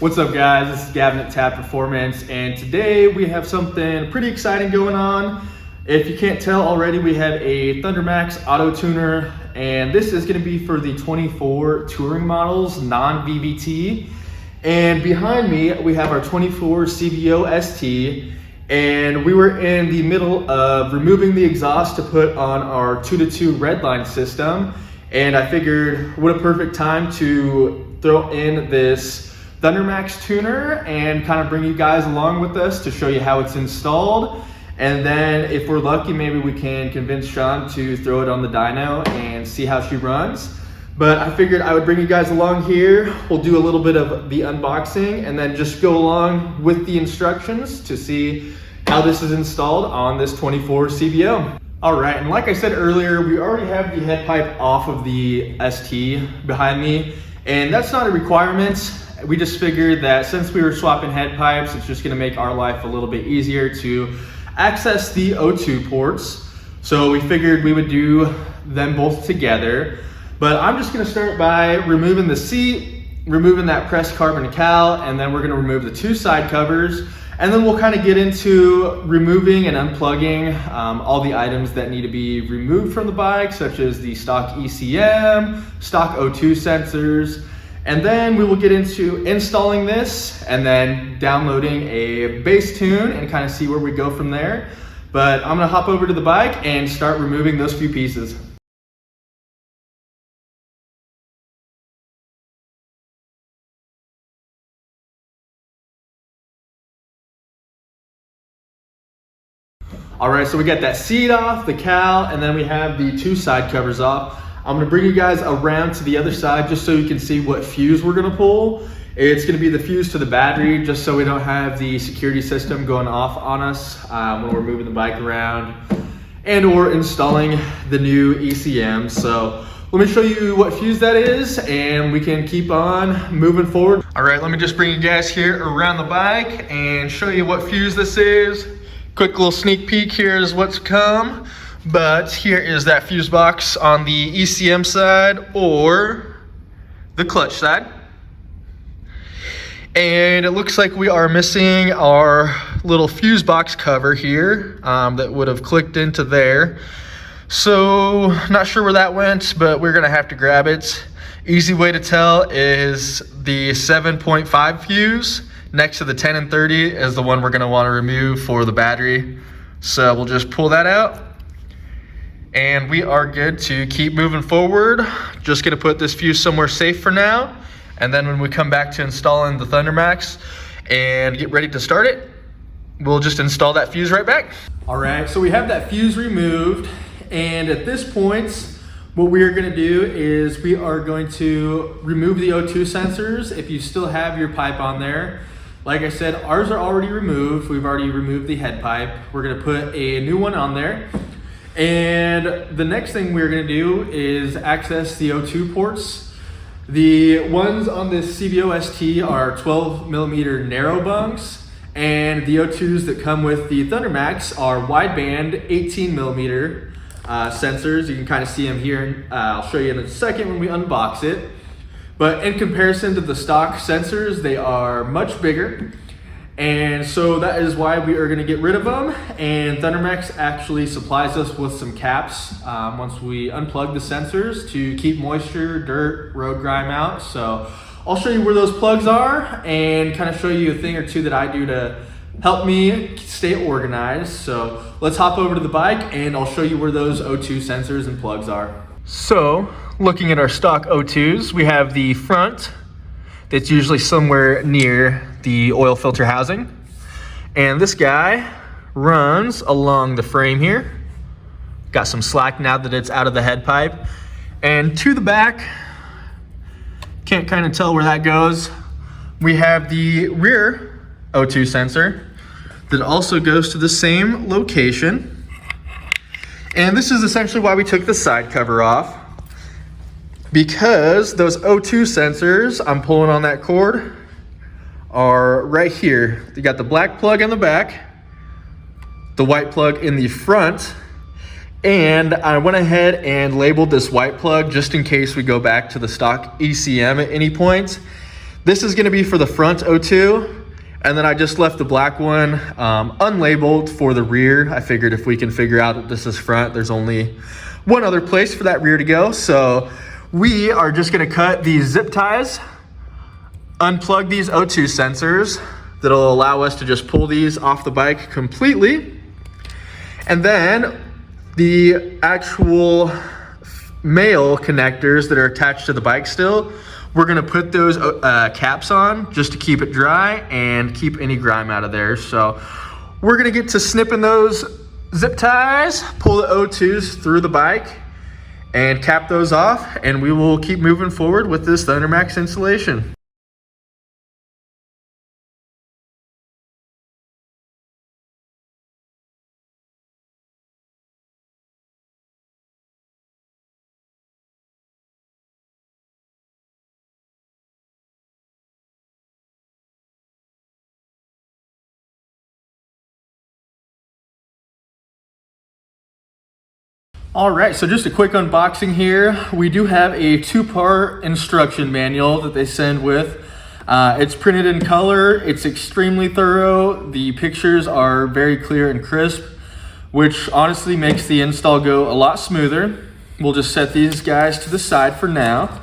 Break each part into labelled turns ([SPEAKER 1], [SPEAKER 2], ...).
[SPEAKER 1] What's up guys, this is Gavin at Tab Performance, and today we have something pretty exciting going on. If you can't tell already, we have a Thundermax auto tuner, and this is going to be for the 24 touring models, non-VVT. And behind me, we have our 24 CVO ST, and we were in the middle of removing the exhaust to put on our 2-to-2 Redline system, and I figured what a perfect time to throw in this Thundermax tuner and kind of bring you guys along with us to show you how it's installed. And then if we're lucky, maybe we can convince Sean to throw it on the dyno and see how she runs. But I figured I would bring you guys along here. We'll do a little bit of the unboxing and then just go along with the instructions to see how this is installed on this 24 CVO. All right, and like I said earlier, we already have the head pipe off of the ST behind me, and that's not a requirement. We just figured that since we were swapping head pipes, it's just gonna make our life a little bit easier to access the O2 ports. So we figured we would do them both together. But I'm just gonna start by removing the seat, removing that pressed carbon cowl, and then we're gonna remove the two side covers. And then we'll kind of get into removing and unplugging all the items that need to be removed from the bike, such as the stock ECM, stock O2 sensors. And then we will get into installing this and then downloading a bass tune and kind of see where we go from there. But I'm gonna hop over to the bike and start removing those few pieces. All right, so we got that seat off, the cowl, and then we have the two side covers off. I'm gonna bring you guys around to the other side just so you can see what fuse we're gonna pull. It's gonna be the fuse to the battery, just so we don't have the security system going off on us when we're moving the bike around and or installing the new ECM. So let me show you what fuse that is and we can keep on moving forward. All right, let me just bring you guys here around the bike and show you what fuse this is. Quick little sneak peek, here is what's come. But here is that fuse box on the ECM side or the clutch side. And it looks like we are missing our little fuse box cover here that would have clicked into there. So not sure where that went, but we're gonna have to grab it. Easy way to tell is the 7.5 fuse next to the 10 and 30 is the one we're gonna wanna remove for the battery. So we'll just pull that out. And we are good to keep moving forward. Just gonna put this fuse somewhere safe for now. And then when we come back to installing the Thundermax and get ready to start it, we'll just install that fuse right back. All right, so we have that fuse removed. And at this point, what we are gonna do is we are going to remove the O2 sensors if you still have your pipe on there. Like I said, ours are already removed. We've already removed the head pipe. We're gonna put a new one on there. And the next thing we're gonna do is access the O2 ports. The ones on this CVO ST are 12mm narrow bunks, and the O2s that come with the Thundermax are wideband 18mm sensors. You can kind of see them here. I'll show you in a second when we unbox it. But in comparison to the stock sensors, they are much bigger. And so that is why we are gonna get rid of them. And Thundermax actually supplies us with some caps once we unplug the sensors to keep moisture, dirt, road grime out. So I'll show you where those plugs are and kind of show you a thing or two that I do to help me stay organized. So let's hop over to the bike and I'll show you where those O2 sensors and plugs are. So looking at our stock O2s, we have the front that's usually somewhere near the oil filter housing. And this guy runs along the frame here. Got some slack now that it's out of the head pipe. And to the back, can't kind of tell where that goes. We have the rear O2 sensor that also goes to the same location. And this is essentially why we took the side cover off, because those O2 sensors, I'm pulling on that cord, are right here. You got the black plug in the back, the white plug in the front, and I went ahead and labeled this white plug just in case we go back to the stock ECM at any point. This is gonna be for the front O2, and then I just left the black one unlabeled for the rear. I figured if we can figure out that this is front, there's only one other place for that rear to go. So we are just gonna cut these zip ties, unplug these O2 sensors that'll allow us to just pull these off the bike completely. And then the actual male connectors that are attached to the bike still, we're gonna put those caps on just to keep it dry and keep any grime out of there. So we're gonna get to snipping those zip ties, pull the O2s through the bike and cap those off, and we will keep moving forward with this Thundermax installation. All right, so just a quick unboxing here. We do have a 2-part instruction manual that they send with. It's printed in color, it's extremely thorough. The pictures are very clear and crisp, which honestly makes the install go a lot smoother. We'll just set these guys to the side for now.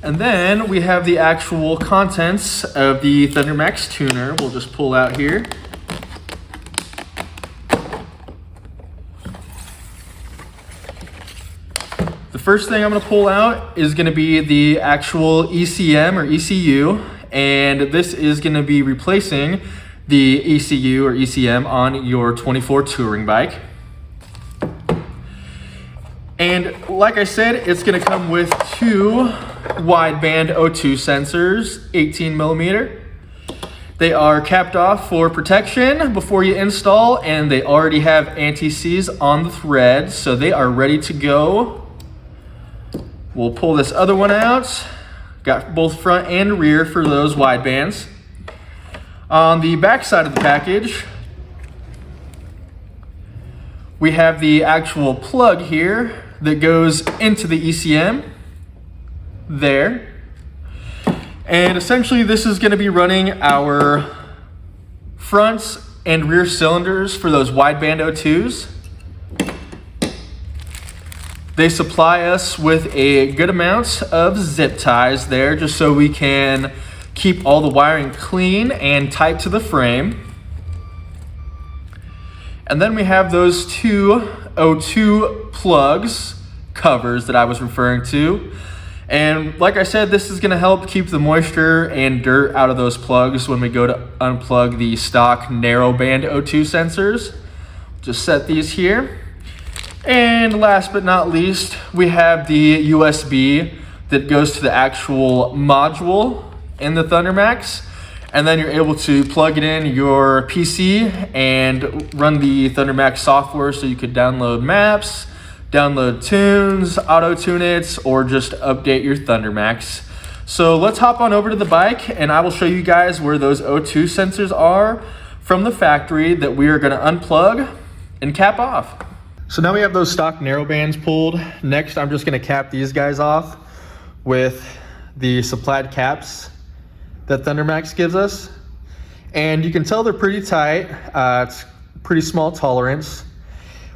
[SPEAKER 1] And then we have the actual contents of the Thundermax tuner. We'll just pull out here. The first thing I'm gonna pull out is gonna be the actual ECM or ECU, and this is gonna be replacing the ECU or ECM on your 24 touring bike. And like I said, it's gonna come with 2 wideband O2 sensors, 18mm. They are capped off for protection before you install, and they already have anti-seize on the thread, so they are ready to go. We'll pull this other one out. Got both front and rear for those wide bands. On the back side of the package, we have the actual plug here that goes into the ECM there. And essentially this is gonna be running our front and rear cylinders for those wideband O2s. They supply us with a good amount of zip ties there just so we can keep all the wiring clean and tight to the frame. And then we have those 2 O2 plugs, covers that I was referring to. And like I said, this is gonna help keep the moisture and dirt out of those plugs when we go to unplug the stock narrowband O2 sensors. Just set these here. And last but not least, we have the USB that goes to the actual module in the Thundermax. And then you're able to plug it in your PC and run the Thundermax software so you could download maps, download tunes, auto-tune it, or just update your Thundermax. So let's hop on over to the bike and I will show you guys where those O2 sensors are from the factory that we are gonna unplug and cap off. So now we have those stock narrow bands pulled. Next, I'm just gonna cap these guys off with the supplied caps that Thundermax gives us. And you can tell they're pretty tight. It's pretty small tolerance.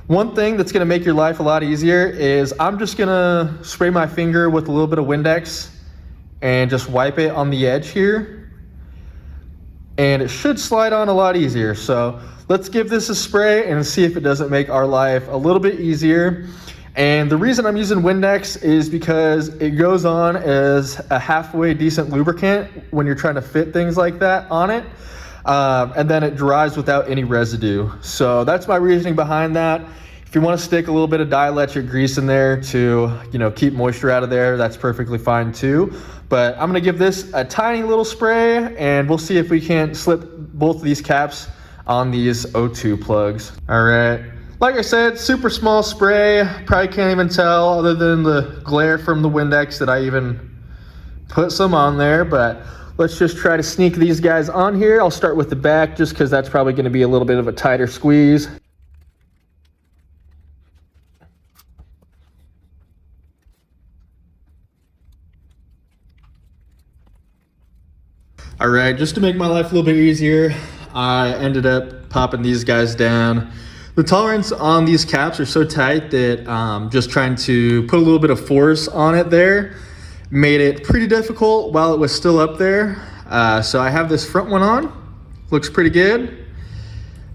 [SPEAKER 1] One thing that's gonna make your life a lot easier is I'm just gonna spray my finger with a little bit of Windex and just wipe it on the edge here. And it should slide on a lot easier. So let's give this a spray and see if it doesn't make our life a little bit easier. And the reason I'm using Windex is because it goes on as a halfway decent lubricant when you're trying to fit things like that on it. And then it dries without any residue. So that's my reasoning behind that. If you want to stick a little bit of dielectric grease in there to, keep moisture out of there, that's perfectly fine too. But I'm gonna give this a tiny little spray and we'll see if we can't slip both of these caps on these O2 plugs. All right, like I said, super small spray. Probably can't even tell other than the glare from the Windex that I even put some on there, but let's just try to sneak these guys on here. I'll start with the back just because that's probably gonna be a little bit of a tighter squeeze. All right, just to make my life a little bit easier, I ended up popping these guys down. The tolerance on these caps are so tight that just trying to put a little bit of force on it there made it pretty difficult while it was still up there. So I have this front one on, looks pretty good.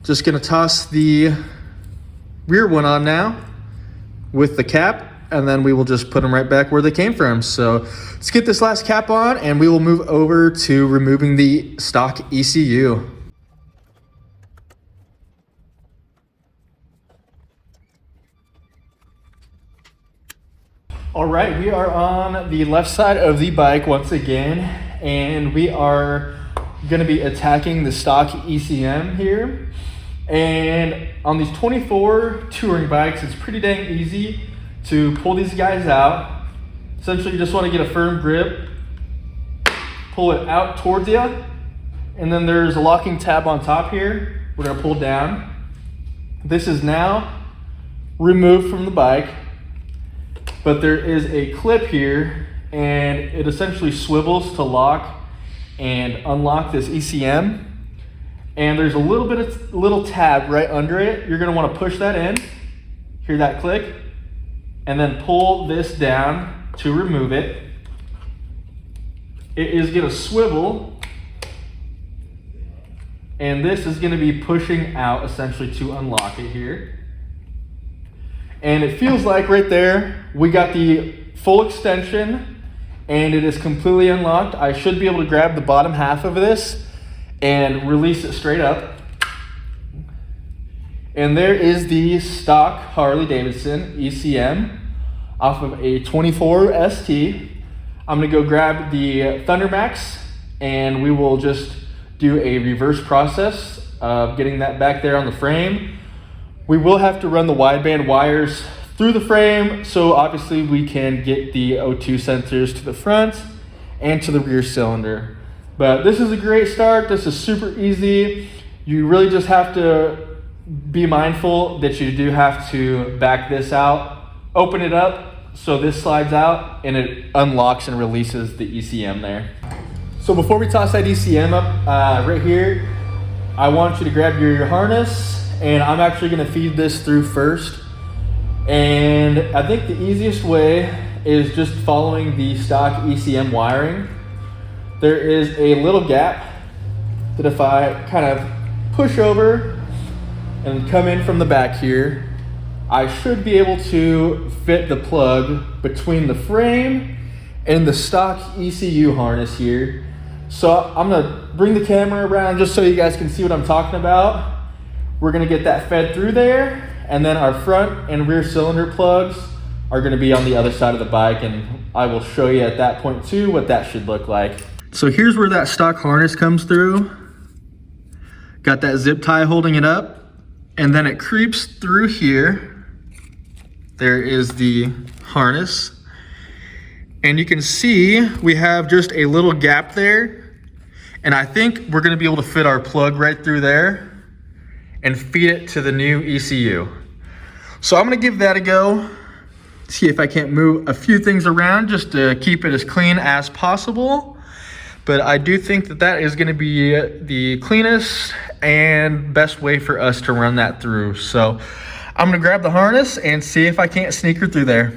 [SPEAKER 1] Just gonna toss the rear one on now with the cap, and then we will just put them right back where they came from. So let's get this last cap on and we will move over to removing the stock ECU. All right, we are on the left side of the bike once again, and we are gonna be attacking the stock ECM here. And on these 24 touring bikes, it's pretty dang easy to pull these guys out. Essentially, you just want to get a firm grip, pull it out towards you, and then there's a locking tab on top here. We're going to pull down. This is now removed from the bike, but there is a clip here, and it essentially swivels to lock and unlock this ECM. And there's a little tab right under it. You're going to want to push that in, hear that click, and then pull this down to remove it. It is going to swivel, and this is going to be pushing out essentially to unlock it here. And it feels like right there we got the full extension and it is completely unlocked. I should be able to grab the bottom half of this and release it straight up. And there is the stock Harley-Davidson ECM off of a 24 ST. I'm gonna go grab the Thundermax and we will just do a reverse process of getting that back there on the frame. We will have to run the wideband wires through the frame, so obviously we can get the O2 sensors to the front and to the rear cylinder. But this is a great start. This is super easy. You really just have to be mindful that you do have to back this out, open it up so this slides out and it unlocks and releases the ECM there. So before we toss that ECM up right here, I want you to grab your harness, and I'm actually gonna feed this through first. And I think the easiest way is just following the stock ECM wiring. There is a little gap that if I kind of push over and come in from the back here, I should be able to fit the plug between the frame and the stock ECU harness here. So I'm gonna bring the camera around just so you guys can see what I'm talking about. We're gonna get that fed through there, and then our front and rear cylinder plugs are gonna be on the other side of the bike, and I will show you at that point too what that should look like. So here's where that stock harness comes through. Got that zip tie holding it up, and then it creeps through here. There is the harness. And you can see we have just a little gap there. And I think we're gonna be able to fit our plug right through there and feed it to the new ECU. So I'm gonna give that a go. See if I can't move a few things around just to keep it as clean as possible. But I do think that that is gonna be the cleanest and best way for us to run that through. So I'm gonna grab the harness and see if I can't sneak her through there.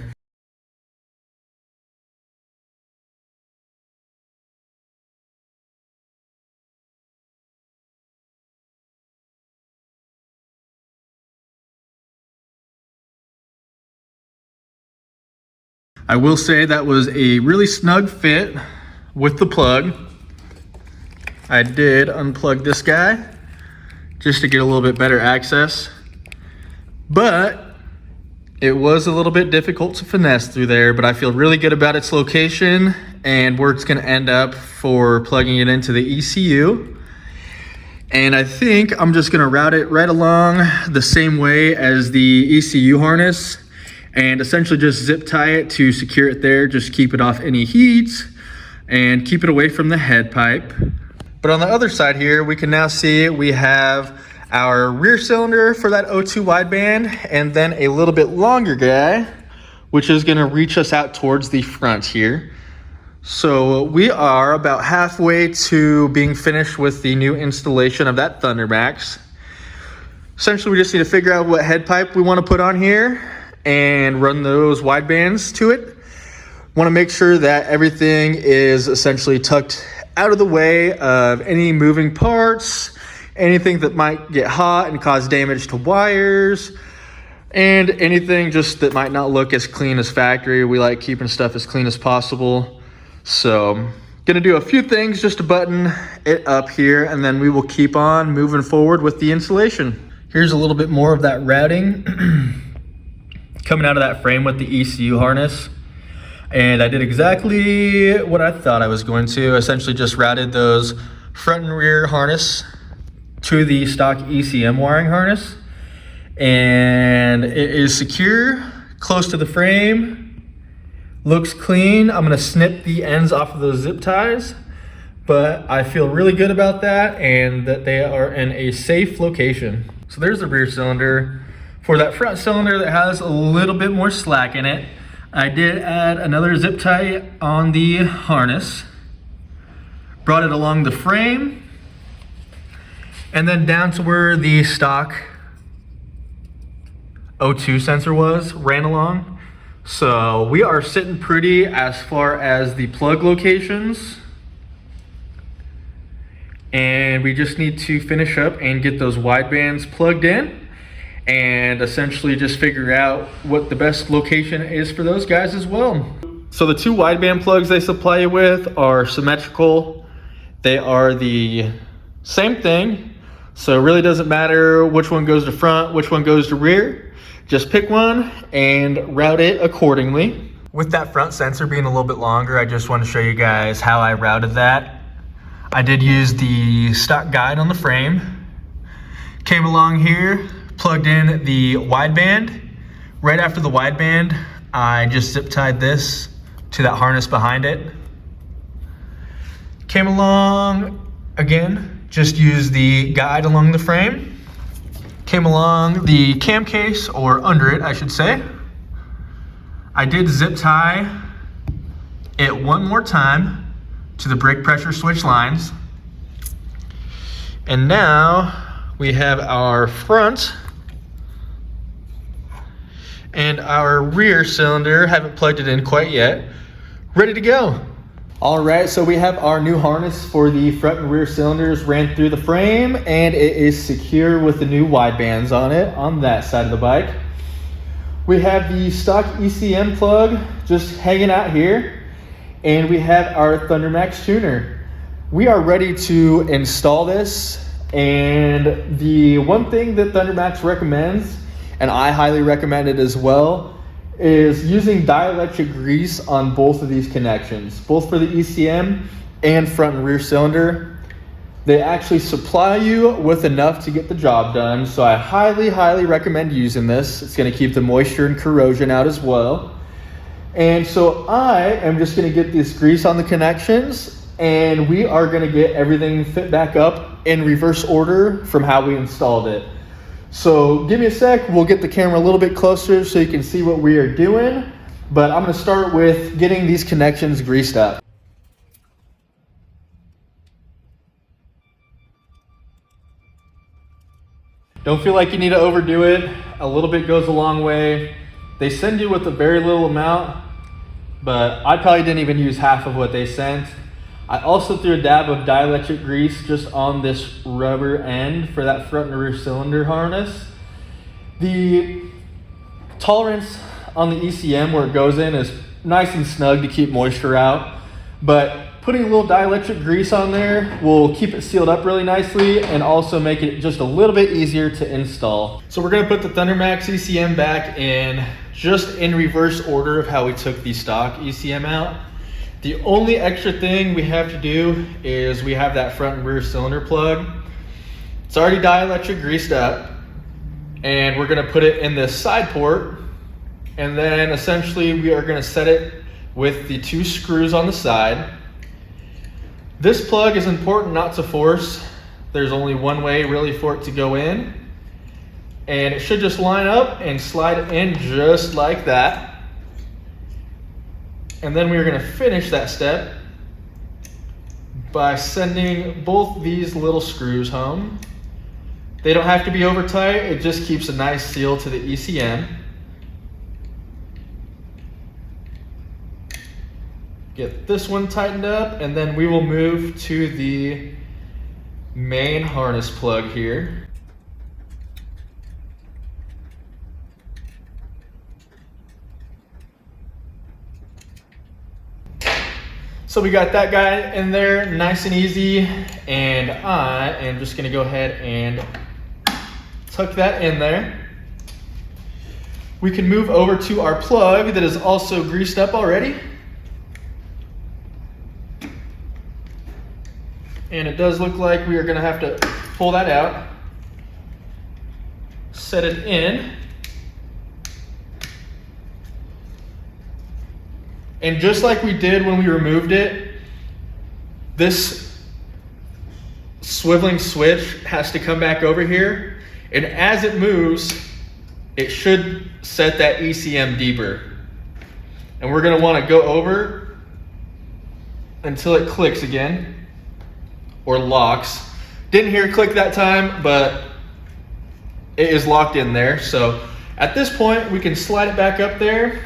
[SPEAKER 1] I will say that was a really snug fit with the plug. I did unplug this guy just to get a little bit better access, but it was a little bit difficult to finesse through there, but I feel really good about its location and where it's gonna end up for plugging it into the ECU. And I think I'm just gonna route it right along the same way as the ECU harness and essentially just zip tie it to secure it there. Just keep it off any heat and keep it away from the head pipe. But on the other side here, we can now see we have our rear cylinder for that O2 wideband, and then a little bit longer guy, which is gonna reach us out towards the front here. So we are about halfway to being finished with the new installation of that Thundermax. Essentially, we just need to figure out what head pipe we want to put on here and run those widebands to it. Want to make sure that everything is essentially tucked out of the way of any moving parts, anything that might get hot and cause damage to wires, and anything just that might not look as clean as factory. We like keeping stuff as clean as possible. So gonna do a few things just to button it up here, and then we will keep on moving forward with the installation. Here's a little bit more of that routing coming out of that frame with the ECU harness. And I did exactly what I thought I was going to. Essentially just routed those front and rear harness to the stock ECM wiring harness. And it is secure, close to the frame, looks clean. I'm gonna snip the ends off of those zip ties, but I feel really good about that and that they are in a safe location. So there's the rear cylinder. For that front cylinder that has a little bit more slack in it, I did add another zip tie on the harness, brought it along the frame, and then down to where the stock O2 sensor ran along. So we are sitting pretty as far as the plug locations. And we just need to finish up and get those widebands plugged in and essentially just figure out what the best location is for those guys as well. So the two wideband plugs they supply you with are symmetrical. They are the same thing. So it really doesn't matter which one goes to front, which one goes to rear. Just pick one and route it accordingly. With that front sensor being a little bit longer, I just want to show you guys how I routed that. I did use the stock guide on the frame. Came along here, plugged in the wideband. Right after the wideband, I just zip tied this to that harness behind it. Came along, again, just used the guide along the frame. Came along the cam case, or under it, I should say. I did zip tie it one more time to the brake pressure switch lines. And now we have our front and our rear cylinder, haven't plugged it in quite yet, ready to go. All right, so we have our new harness for the front and rear cylinders ran through the frame, and it is secure with the new widebands on it on that side of the bike. We have the stock ECM plug just hanging out here, and we have our Thundermax tuner. We are ready to install this, and the one thing that Thundermax recommends, and I highly recommend it as well, is using dielectric grease on both of these connections, both for the ECM and front and rear cylinder. They actually supply you with enough to get the job done, so I highly recommend using this. It's going to keep the moisture and corrosion out as well. And so I am just going to get this grease on the connections, and we are going to get everything fit back up in reverse order from how we installed it. So give me a sec, we'll get the camera a little bit closer so you can see what we are doing, but I'm gonna start with getting these connections greased up. Don't feel like you need to overdo it. A little bit goes a long way. They send you with a very little amount, but I probably didn't even use half of what they sent. I also threw a dab of dielectric grease just on this rubber end for that front and rear cylinder harness. The tolerance on the ECM where it goes in is nice and snug to keep moisture out, but putting a little dielectric grease on there will keep it sealed up really nicely and also make it just a little bit easier to install. So we're gonna put the Thundermax ECM back in just in reverse order of how we took the stock ECM out. The only extra thing we have to do is we have that front and rear cylinder plug. It's already dielectric greased up, and we're gonna put it in this side port, and then essentially we are gonna set it with the two screws on the side. This plug is important not to force. There's only one way really for it to go in, and it should just line up and slide in just like that. And then we're gonna finish that step by sending both these little screws home. They don't have to be over tight, it just keeps a nice seal to the ECM. Get this one tightened up, and then we will move to the main harness plug here. So we got that guy in there nice and easy, and I am just gonna go ahead and tuck that in there. We can move over to our plug that is also greased up already. And it does look like we are gonna have to pull that out, set it in. And just like we did when we removed it, this swiveling switch has to come back over here. And as it moves, it should set that ECM deeper. And we're gonna wanna go over until it clicks again, or locks. Didn't hear it click that time, but it is locked in there. So at this point, we can slide it back up there,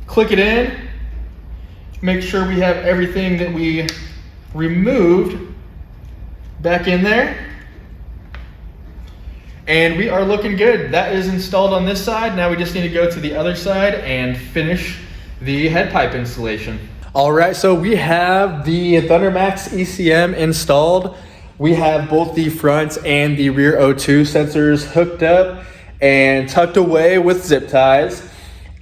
[SPEAKER 1] click it in, make sure we have everything that we removed back in there. And we are looking good. That is installed on this side. Now we just need to go to the other side and finish the head pipe installation. All right, so we have the Thundermax ECM installed. We have both the front and the rear O2 sensors hooked up and tucked away with zip ties.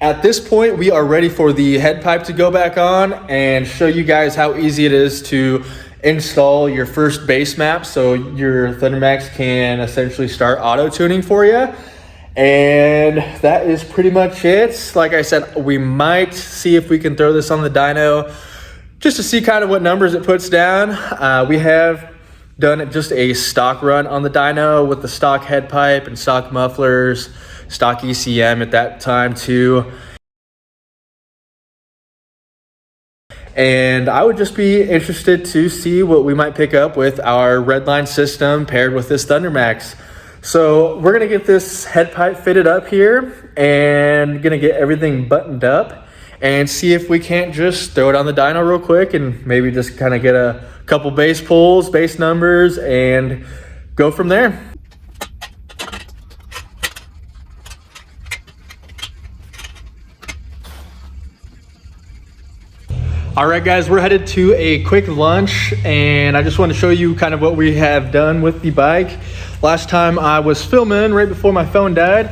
[SPEAKER 1] At this point, we are ready for the head pipe to go back on and show you guys how easy it is to install your first base map so your Thundermax can essentially start auto tuning for you. And that is pretty much it. Like I said, we might see if we can throw this on the dyno just to see kind of what numbers it puts down. We have done just a stock run on the dyno with the stock head pipe and stock mufflers, stock ECM at that time too. And I would just be interested to see what we might pick up with our Redline system paired with this Thundermax. So we're gonna get this head pipe fitted up here and gonna get everything buttoned up and see if we can't just throw it on the dyno real quick and maybe just kind of get a couple base pulls, base numbers, and go from there. All right, guys, we're headed to a quick lunch, and I just want to show you kind of what we have done with the bike. Last time I was filming right before my phone died,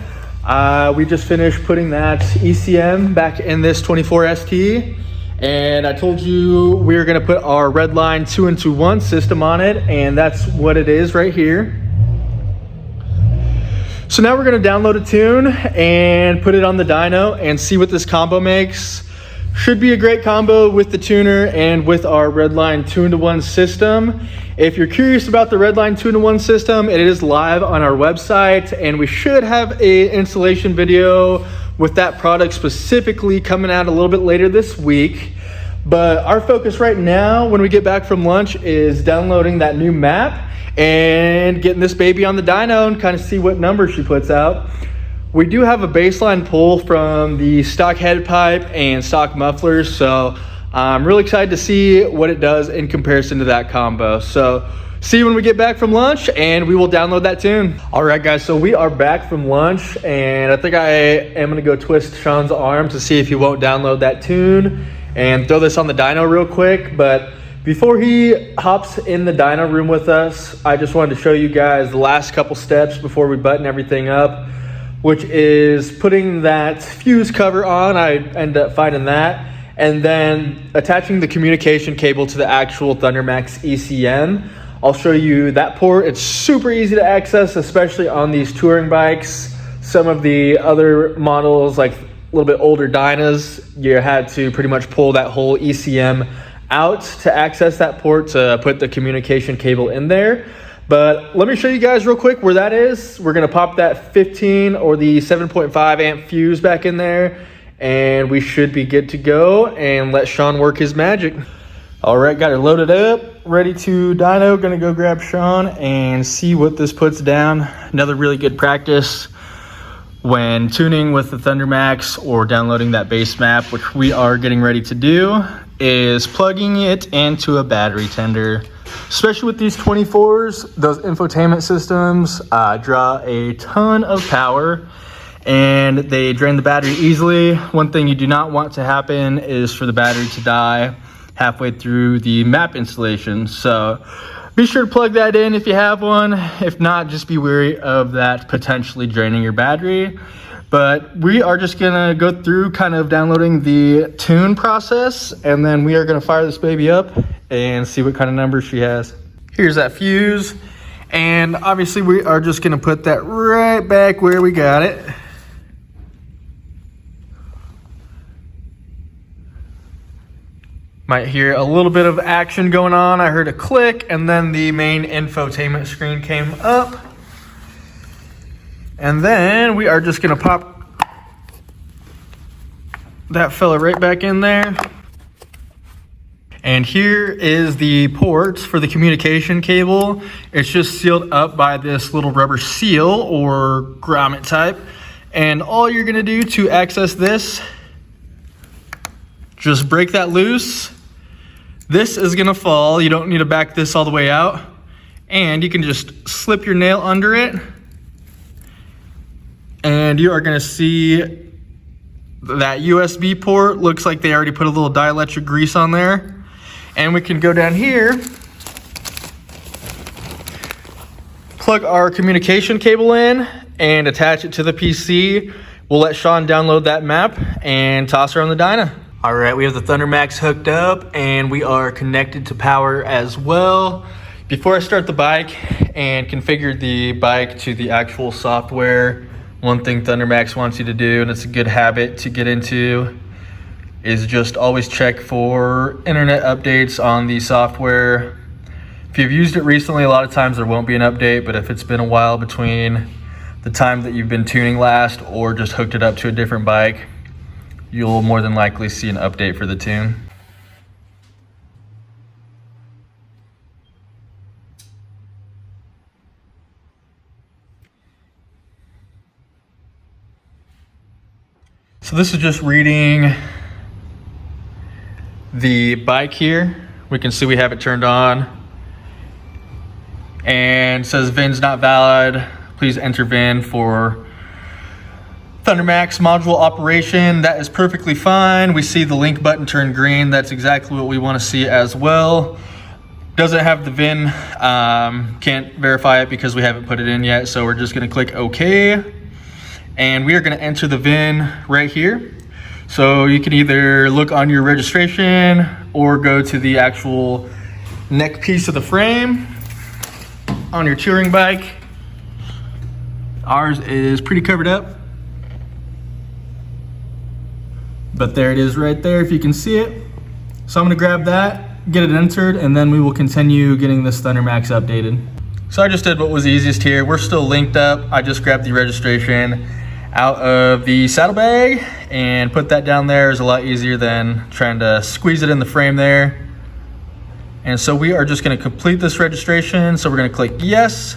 [SPEAKER 1] we just finished putting that ECM back in this 24 ST, and I told you we were going to put our Redline 2-in-1 system on it, and that's what it is right here. So now we're going to download a tune and put it on the dyno and see what this combo makes. Should be a great combo with the tuner and with our Redline 2-in-1 system. If you're curious about the Redline 2-in-1 system, it is live on our website, and we should have a installation video with that product specifically coming out a little bit later this week. But our focus right now when we get back from lunch is downloading that new map and getting this baby on the dyno and kind of see what numbers she puts out. We do have a baseline pull from the stock head pipe and stock mufflers, so I'm really excited to see what it does in comparison to that combo. So see you when we get back from lunch, and we will download that tune. All right, guys, so we are back from lunch, and I think I am gonna go twist Sean's arm to see if he won't download that tune and throw this on the dyno real quick. But before he hops in the dyno room with us, I just wanted to show you guys the last couple steps before we button everything up, which is putting that fuse cover on. I ended up finding that, and then attaching the communication cable to the actual Thundermax ECM. I'll show you that port. It's super easy to access, especially on these touring bikes. Some of the other models, like a little bit older dynos, you had to pretty much pull that whole ECM out to access that port to put the communication cable in there. But let me show you guys real quick where that is. We're gonna pop that 15 or the 7.5 amp fuse back in there and we should be good to go and let Sean work his magic. All right, got it loaded up, ready to dyno. Gonna go grab Sean and see what this puts down. Another really good practice when tuning with the Thundermax or downloading that base map, which we are getting ready to do, is plugging it into a battery tender. Especially with these 24s, those infotainment systems draw a ton of power and they drain the battery easily. One thing you do not want to happen is for the battery to die halfway through the map installation. So be sure to plug that in if you have one. If not, just be wary of that potentially draining your battery. But we are just gonna go through kind of downloading the tune process, and then we are gonna fire this baby up and see what kind of numbers she has. Here's that fuse, and obviously we are just gonna put that right back where we got it. Might hear a little bit of action going on. I heard a click, and then the main infotainment screen came up. And then we are just gonna pop that fella right back in there. And here is the ports for the communication cable. It's just sealed up by this little rubber seal or grommet type. And all you're gonna do to access this, just break that loose. This is gonna fall. You don't need to back this all the way out. And you can just slip your nail under it. And you are gonna see that USB port. Looks like they already put a little dielectric grease on there. And we can go down here, plug our communication cable in and attach it to the PC. We'll let Sean download that map and toss her on the dyno. All right, we have the Thundermax hooked up and we are connected to power as well. Before I start the bike and configure the bike to the actual software, one thing Thundermax wants you to do, and it's a good habit to get into, is just always check for internet updates on the software. If you've used it recently, a lot of times there won't be an update, but if it's been a while between the time that you've been tuning last or just hooked it up to a different bike, you'll more than likely see an update for the tune. So this is just reading the bike here. We can see we have it turned on and it says VIN's not valid. Please enter VIN for Thundermax module operation. That is perfectly fine. We see the link button turn green. That's exactly what we want to see as well. Doesn't have the VIN, can't verify it because we haven't put it in yet. So we're just gonna click OK. And we are gonna enter the VIN right here. So you can either look on your registration or go to the actual neck piece of the frame on your touring bike. Ours is pretty covered up, but there it is right there if you can see it. So I'm gonna grab that, get it entered, and then we will continue getting this Thundermax updated. So I just did what was easiest here. We're still linked up. I just grabbed the registration out of the saddlebag and put that down there. Is a lot easier than trying to squeeze it in the frame there. And so we are just gonna complete this registration. So we're gonna click yes.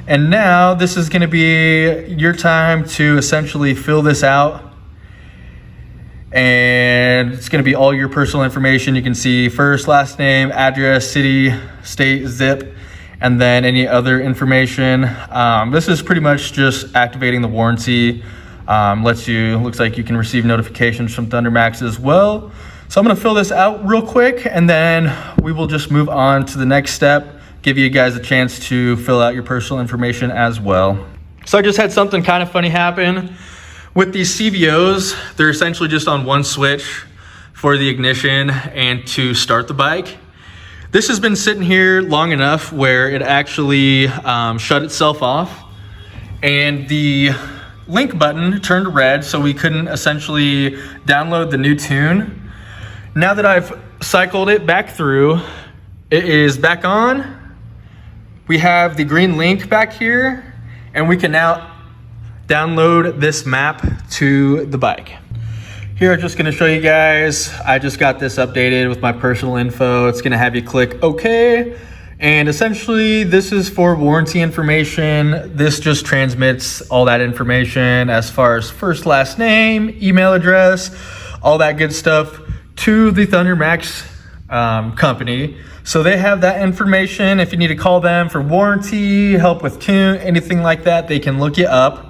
[SPEAKER 1] And now this is gonna be your time to essentially fill this out. And it's gonna be all your personal information. You can see first, last name, address, city, state, zip, and then any other information. This is pretty much just activating the warranty. Looks like you can receive notifications from Thundermax as well. So I'm gonna fill this out real quick and then we will just move on to the next step, give you guys a chance to fill out your personal information as well. So I just had something kind of funny happen. With these CVOs, they're essentially just on one switch for the ignition and to start the bike. This has been sitting here long enough where it actually shut itself off and the link button turned red, so we couldn't essentially download the new tune. Now that I've cycled it back through, it is back on. We have the green link back here and we can now download this map to the bike. Here I'm just going to show you guys, I just got this updated with my personal info. It's going to have you click OK. And essentially this is for warranty information. This just transmits all that information as far as first, last name, email address, all that good stuff to the Thundermax company. So they have that information. If you need to call them for warranty, help with tune, anything like that, they can look you up.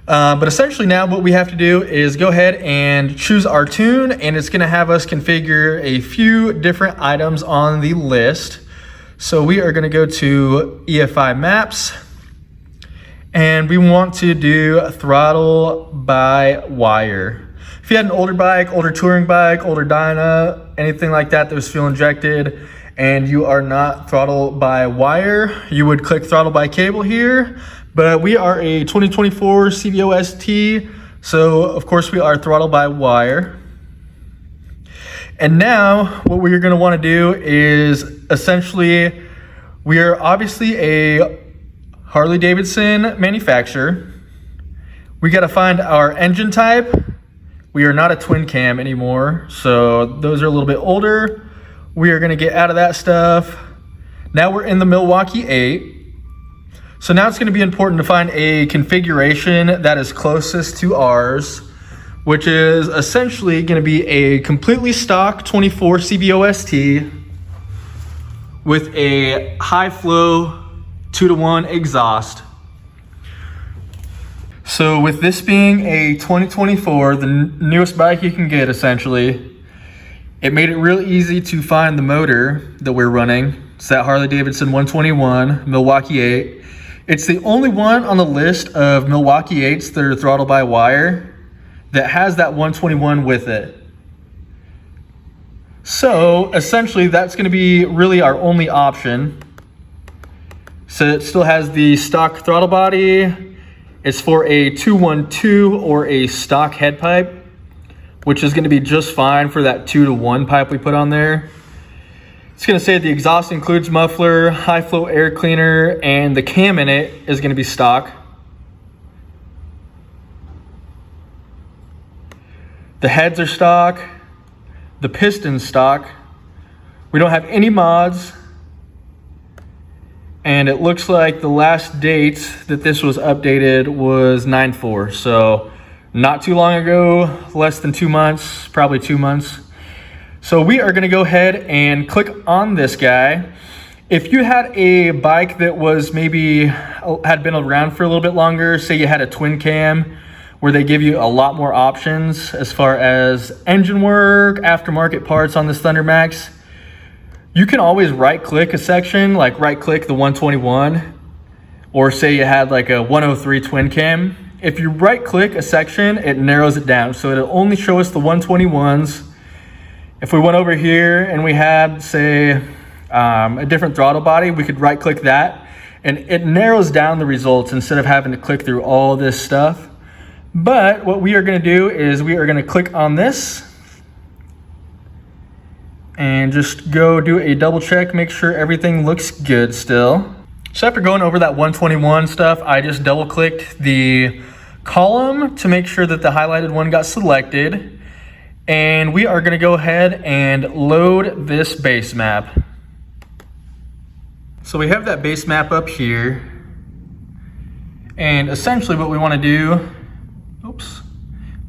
[SPEAKER 1] But essentially now what we have to do is go ahead and choose our tune, and it's gonna have us configure a few different items on the list. So we are gonna go to EFI Maps, and we want to do throttle by wire. If you had an older bike, older touring bike, older Dyno, anything like that was fuel injected, and you are not throttle by wire, you would click throttle by cable here. But we are a 2024 CVO ST, so of course we are throttle by wire. And now what we're gonna wanna do is essentially, we are obviously a Harley-Davidson manufacturer. We gotta find our engine type. We are not a twin cam anymore, so those are a little bit older. We are gonna get out of that stuff. Now we're in the Milwaukee 8. So now it's going to be important to find a configuration that is closest to ours, which is essentially going to be a completely stock 24 CVO ST with a high flow 2-to-1 exhaust. So with this being a 2024, the newest bike you can get essentially, it made it real easy to find the motor that we're running. It's that Harley-Davidson 121 Milwaukee 8. It's the only one on the list of Milwaukee 8s that are throttle by wire that has that 121 with it. So essentially that's gonna be really our only option. So it still has the stock throttle body. It's for a 212 or a stock head pipe, which is gonna be just fine for that 2-to-1 pipe we put on there. It's gonna say the exhaust includes muffler, high flow air cleaner, and the cam in it is gonna be stock. The heads are stock, the piston's stock. We don't have any mods. And it looks like the last date that this was updated was 9/4. So not too long ago, less than 2 months, probably 2 months. So we are gonna go ahead and click on this guy. If you had a bike that was maybe had been around for a little bit longer, say you had a twin cam where they give you a lot more options as far as engine work, aftermarket parts on this Thundermax, you can always right click a section, like right click the 121, or say you had like a 103 twin cam. If you right click a section, it narrows it down. So it'll only show us the 121s. If we went over here and we had, say, a different throttle body, we could right click that and it narrows down the results instead of having to click through all this stuff. But what we are gonna do is we are gonna click on this and just go do a double check, make sure everything looks good still. So after going over that 121 stuff, I just double clicked the column to make sure that the highlighted one got selected. And we are gonna go ahead and load this base map. So we have that base map up here. And essentially what we wanna do,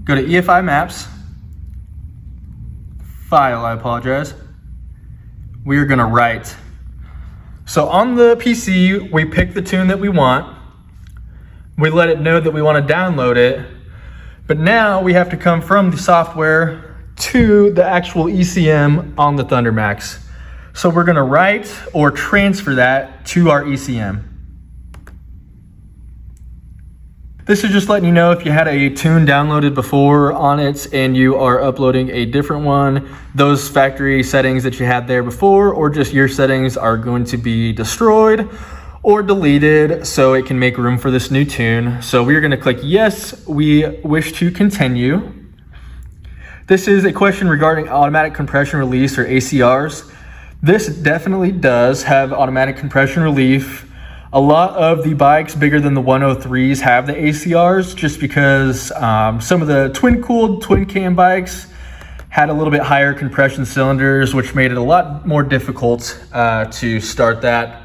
[SPEAKER 1] go to EFI Maps, File, I apologize. We are gonna write. So on the PC, we pick the tune that we want. We let it know that we wanna download it. But now we have to come from the software to the actual ECM on the Thundermax. So we're gonna write or transfer that to our ECM. This is just letting you know if you had a tune downloaded before on it and you are uploading a different one, those factory settings that you had there before or just your settings are going to be destroyed or deleted so it can make room for this new tune. So we're gonna click yes, we wish to continue. This is a question regarding automatic compression release or ACRs. This definitely does have automatic compression relief. A lot of the bikes bigger than the 103s have the ACRs just because some of the twin-cooled, twin-cam bikes had a little bit higher compression cylinders, which made it a lot more difficult to start that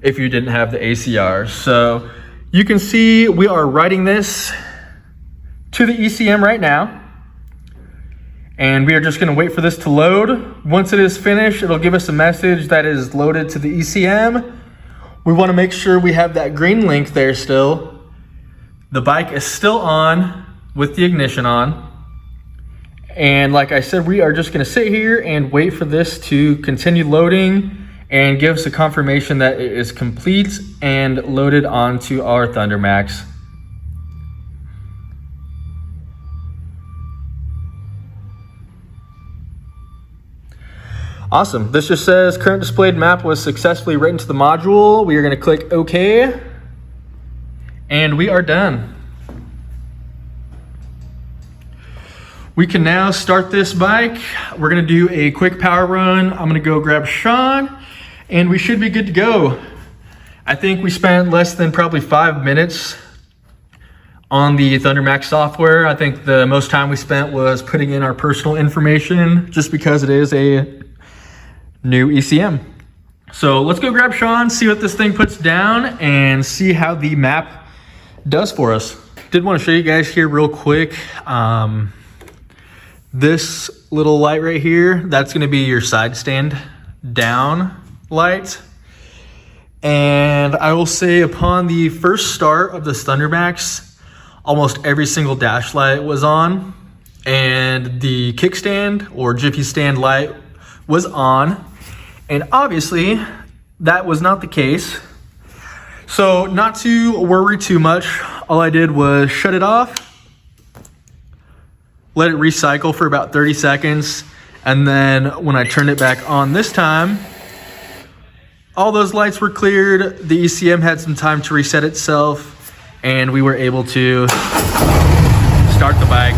[SPEAKER 1] if you didn't have the ACRs. So you can see we are writing this to the ECM right now. And we are just gonna wait for this to load. Once it is finished, it'll give us a message that is loaded to the ECM. We wanna make sure we have that green link there still. The bike is still on with the ignition on. And like I said, we are just gonna sit here and wait for this to continue loading and give us a confirmation that it is complete and loaded onto our Thundermax. Awesome, this just says current displayed map was successfully written to the module. We are gonna click OK, and we are done. We can now start this bike. We're gonna do a quick power run. I'm gonna go grab Sean, and we should be good to go. I think we spent less than probably 5 minutes on the Thundermax software. I think the most time we spent was putting in our personal information just because it is a new ECM. So let's go grab Sean, see what this thing puts down, and see how the map does for us. Did want to show you guys here real quick. This little light right here, that's going to be your side stand down light. And I will say upon the first start of the Thundermax, almost every single dash light was on, and the kickstand or jiffy stand light was on. And obviously that was not the case. So not to worry too much, all I did was shut it off, let it recycle for about 30 seconds. And then when I turned it back on this time, all those lights were cleared. The ECM had some time to reset itself, and we were able to start the bike.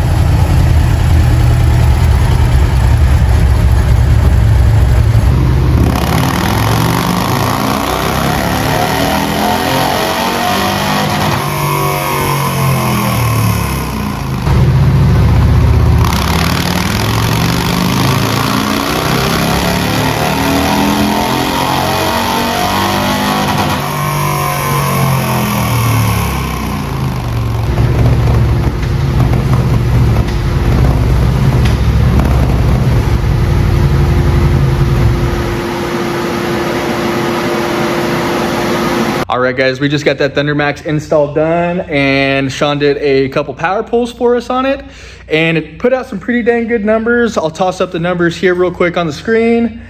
[SPEAKER 1] All right, guys, we just got that Thundermax install done, and Sean did a couple power pulls for us on it, and it put out some pretty dang good numbers. I'll toss up the numbers here real quick on the screen.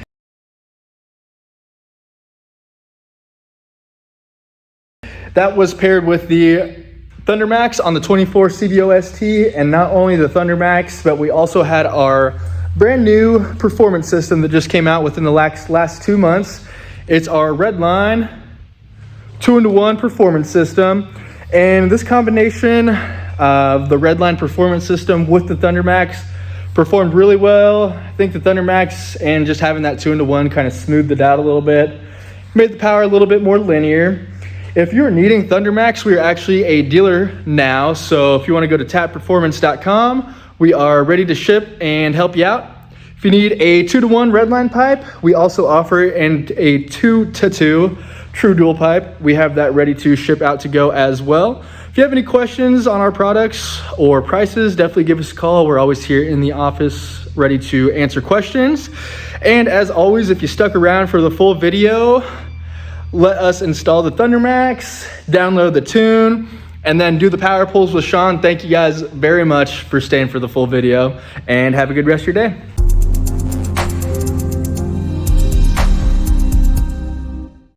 [SPEAKER 1] That was paired with the Thundermax on the 24 CVO ST, and not only the Thundermax, but we also had our brand new performance system that just came out within the last 2 months. It's our Redline 2-in-1 performance system, and this combination of the Redline performance system with the Thundermax performed really well. I think the Thundermax and just having that 2-in-1 kind of smoothed it out a little bit, made the power a little bit more linear. If you're needing Thundermax, we are actually a dealer now, so if you want to go to tapperformance.com, we are ready to ship and help you out. If you need a 2-to-1 Redline pipe, we also offer a 2-to-2 true dual pipe. We have that ready to ship out to go as well. If you have any questions on our products or prices, definitely give us a call. We're always here in the office ready to answer questions. And as always, if you stuck around for the full video, let us install the Thundermax, download the tune, and then do the power pulls with Sean. Thank you guys very much for staying for the full video, and have a good rest of your day.